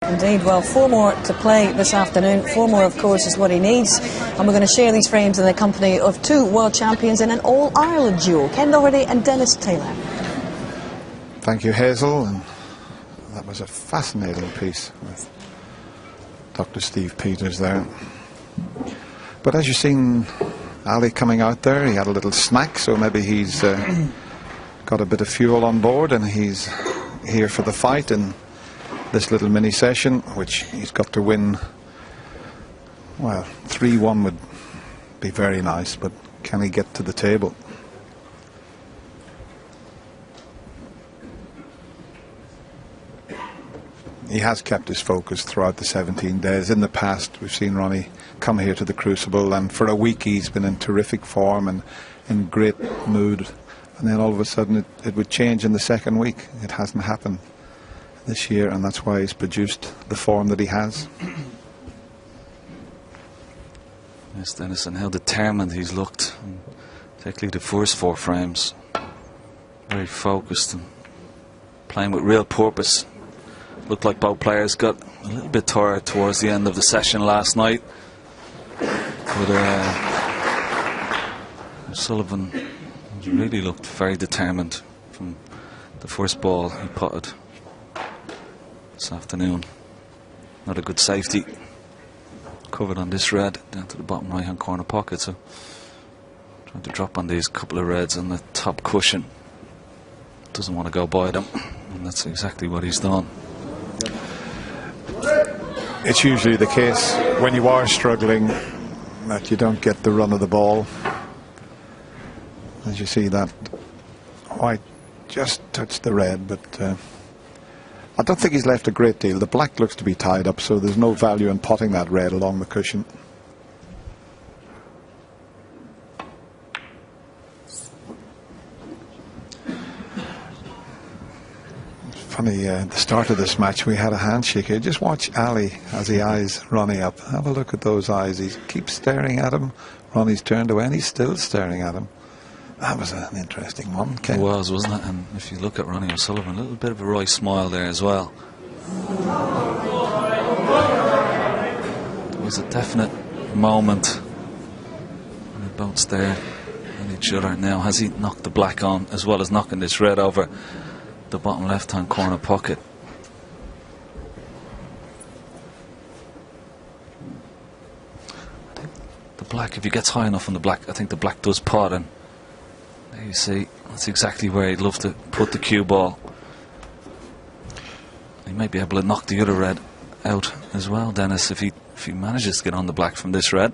Indeed, well, 4 more to play this afternoon. 4 more, of course, is what he needs. And we're going to share these frames in the company of 2 world champions in an All-Ireland duo, Ken Doherty and Dennis Taylor. Thank you, Hazel. And that was a fascinating piece with Dr. Steve Peters there. But as you've seen Ali coming out there, he had a little snack, so maybe he's got a bit of fuel on board and he's here for the fight in this little mini session, which he's got to win. Well, 3-1 would be very nice, but can he get to the table? He has kept his focus throughout the 17 days. In the past, we've seen Ronnie come here to the Crucible, and for a week he's been in terrific form and in great mood. And then all of a sudden it would change in the second week. It hasn't happened this year, and that's why he's produced the form that he has. Yes, Dennis, and how determined he's looked, particularly the first 4 frames. Very focused and playing with real purpose. Looked like both players got a little bit tired towards the end of the session last night. But O'Sullivan really looked very determined from the first ball he putted this afternoon. Not a good safety. Covered on this red down to the bottom right hand corner pocket, so trying to drop on these couple of reds on the top cushion. Doesn't want to go by them, and that's exactly what he's done. It's usually the case when you are struggling that you don't get the run of the ball. As you see, that white just touched the red, but I don't think he's left a great deal. The black looks to be tied up, so there's no value in potting that red along the cushion. Funny, at the start of this match we had a handshake here. Just watch Ali as he eyes Ronnie up. Have a look at those eyes. He keeps staring at him. Ronnie's turned away and he's still staring at him. That was an interesting one, Ken. It was, wasn't it? And if you look at Ronnie O'Sullivan, a little bit of a wry smile there as well. There was a definite moment when they both stared at each other. Now, has he knocked the black on as well as knocking this red over the bottom left hand corner pocket? I think the black, if he gets high enough on the black, I think the black does pot, and there you see, that's exactly where he'd love to put the cue ball. He may be able to knock the other red out as well, Dennis, if he manages to get on the black from this red.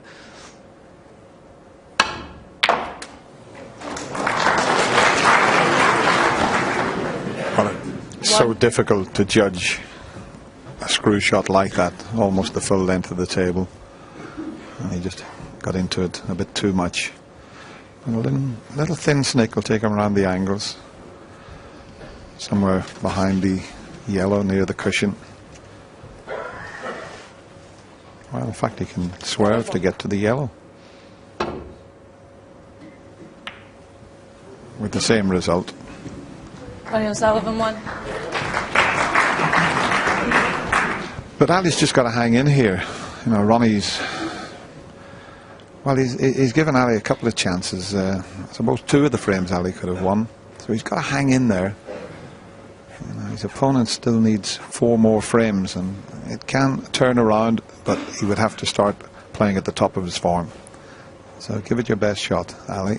So difficult to judge a screw shot like that, almost the full length of the table, and he just got into it a bit too much. And a little thin snick will take him around the angles, somewhere behind the yellow near the cushion. Well, in fact, he can swerve to get to the yellow with the same result. Ronnie O'Sullivan won. But Ali's just got to hang in here. You know, Ronnie's, well, he's given Ali a couple of chances. I suppose 2 of the frames Ali could have won. So he's got to hang in there. You know, his opponent still needs 4 more frames, and it can turn around, but he would have to start playing at the top of his form. So give it your best shot, Ali.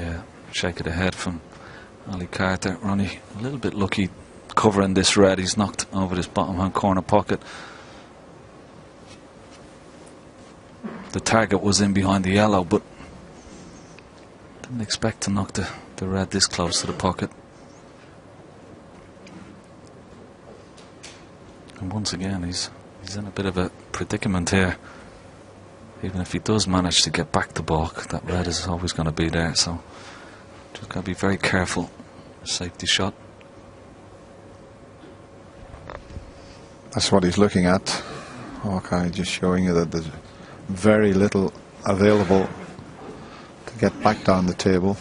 Yeah, shake of the head from Ali Carter. Ronnie a little bit lucky covering this red. He's knocked over this bottom hand corner pocket. The target was in behind the yellow, but didn't expect to knock the red this close to the pocket. And once again, he's in a bit of a predicament here. Even if he does manage to get back the balk, that red is always going to be there. So just got to be very careful. Safety shot. That's what he's looking at. Okay, just showing you that there's very little available to get back down the table.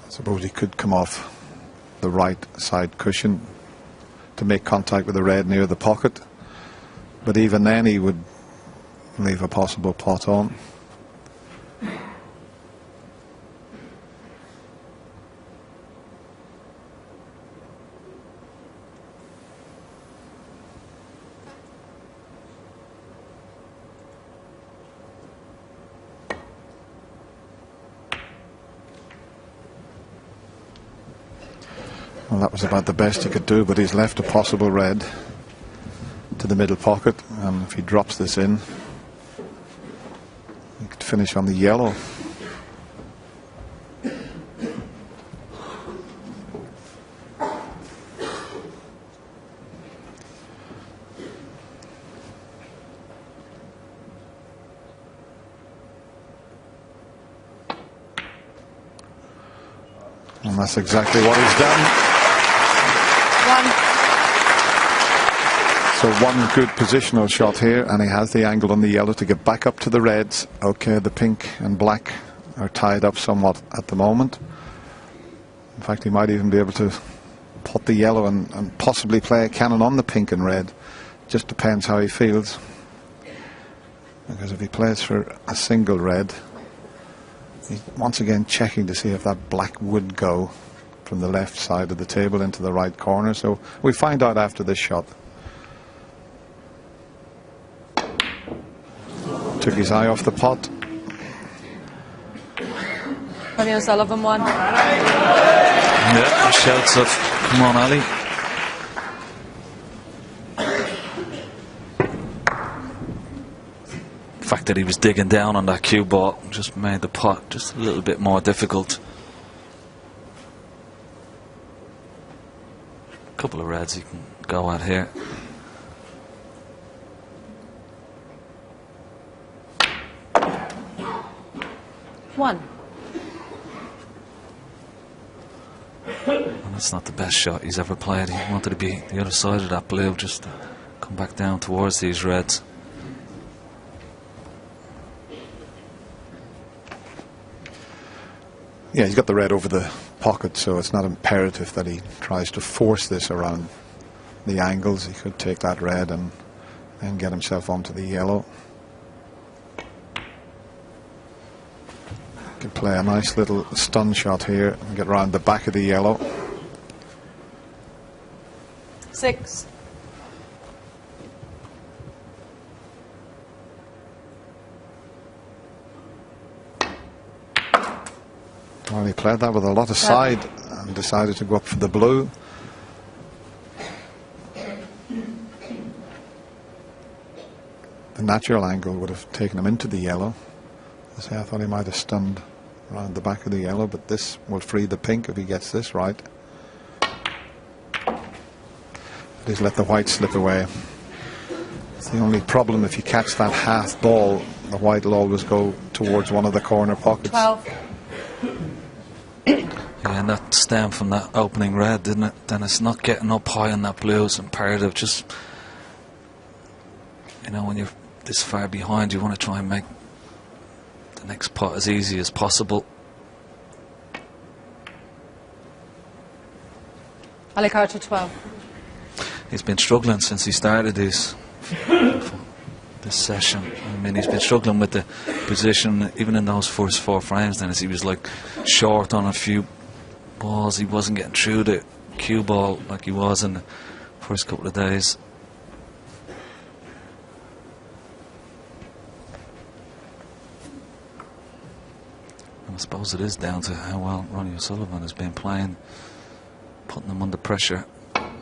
I suppose he could come off the right side cushion to make contact with the red near the pocket, but even then he would leave a possible pot on. Well, that was about the best he could do, but he's left a possible red to the middle pocket, and if he drops this in, he could finish on the yellow. And that's exactly what he's done. So one good positional shot here, and he has the angle on the yellow to get back up to the reds. Okay, the pink and black are tied up somewhat at the moment. In fact, he might even be able to pot the yellow and possibly play a cannon on the pink and red. Just depends how he feels. Because if he plays for a single red, he's once again checking to see if that black would go from the left side of the table into the right corner. So we find out after this shot. Took his eye off the pot. Ronnie O'Sullivan 1. Yeah, shouts of come on, Ali. The fact that he was digging down on that cue ball just made the pot just a little bit more difficult. A couple of reds he can go at here. One. And that's not the best shot he's ever played. He wanted to be the other side of that blue, just to come back down towards these reds. Yeah, he's got the red over the pocket, so it's not imperative that he tries to force this around the angles. He could take that red and get himself onto the yellow. Could play a nice little stun shot here and get around the back of the yellow. 6. Well, he played that with a lot of side and decided to go up for the blue. The natural angle would have taken him into the yellow. I thought he might have stunned around the back of the yellow, but this will free the pink if he gets this right. He's let the white slip away. It's the only problem: if you catch that half ball, the white will always go towards one of the corner pockets. 12. Yeah, and that stemmed from that opening red, didn't it? Then it's not getting up high on that blue. It's imperative. Just, you know, when you're this far behind, you want to try and make the next pot as easy as possible. Ali Carter 12. He's been struggling since he started this session. I mean, he's been struggling with the position, even in those first 4 frames. Then, as he was like short on a few balls, he wasn't getting through the cue ball like he was in the first couple of days. I suppose it is down to how well Ronnie O'Sullivan has been playing, putting them under pressure. And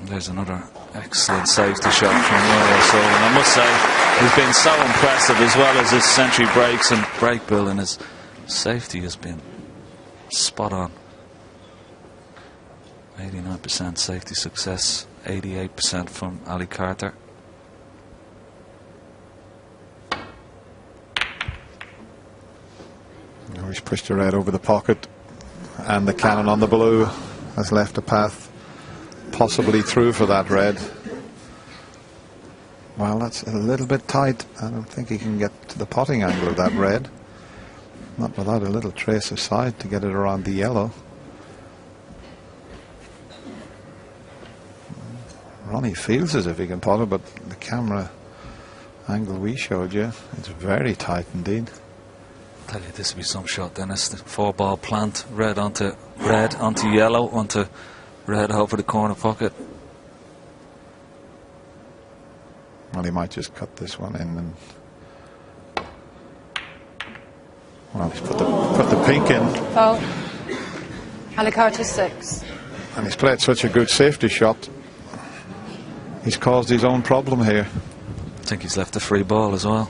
there's another excellent safety shot from Ronnie O'Sullivan. I must say, he's been so impressive, as well as his century breaks and break building. His safety has been spot on. 89% safety success, 88% from Ali Carter. Now he's pushed the red over the pocket, and the cannon on the blue has left a path possibly through for that red. Well, that's a little bit tight. I don't think he can get to the potting angle of that red. Not without a little trace of side to get it around the yellow. Ronnie feels as if he can pot it, but the camera angle we showed you, it's very tight indeed. I tell you, this would be some shot, Dennis. The 4-ball plant, red onto yellow, onto red over the corner pocket. Well, he might just cut this one in and... Well, he's put the pink in. Foul. Ali Carter 6. And he's played such a good safety shot. He's caused his own problem here. I think he's left a free ball as well.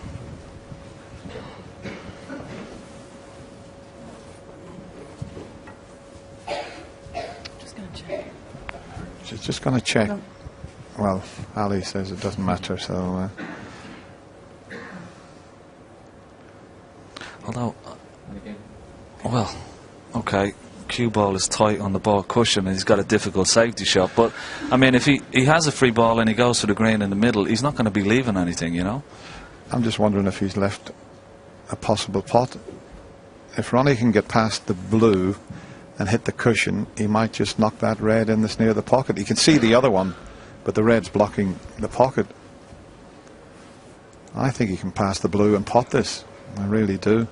Just going to check. She's just going to check. No. Well, Ali says it doesn't matter, so... Although, well, okay, cue ball is tight on the ball cushion and he's got a difficult safety shot, but I mean, if he has a free ball and he goes for the green in the middle, he's not going to be leaving anything, you know. I'm just wondering if he's left a possible pot. If Ronnie can get past the blue and hit the cushion, he might just knock that red in this near the pocket. You can see the other one, but the red's blocking the pocket. I think he can pass the blue and pot this. I really do.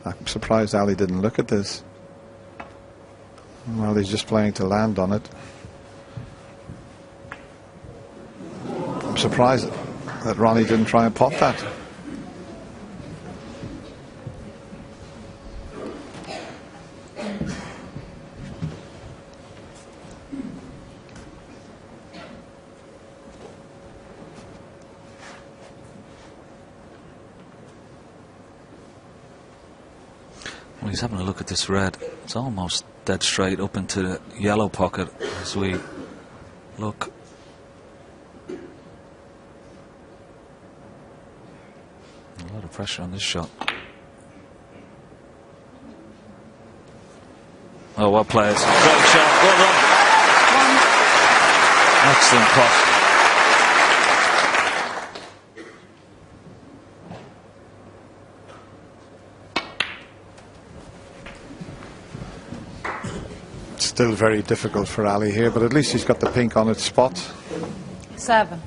I'm surprised Ali didn't look at this. Well, he's just playing to land on it. I'm surprised that Ronnie didn't try and pot that. Well, he's having a look at this red. It's almost dead straight up into the yellow pocket as we look. A lot of pressure on this shot. Oh, well played. Great shot. Well done. Excellent pot. Still very difficult for Ali here, but at least he's got the pink on its spot. 7.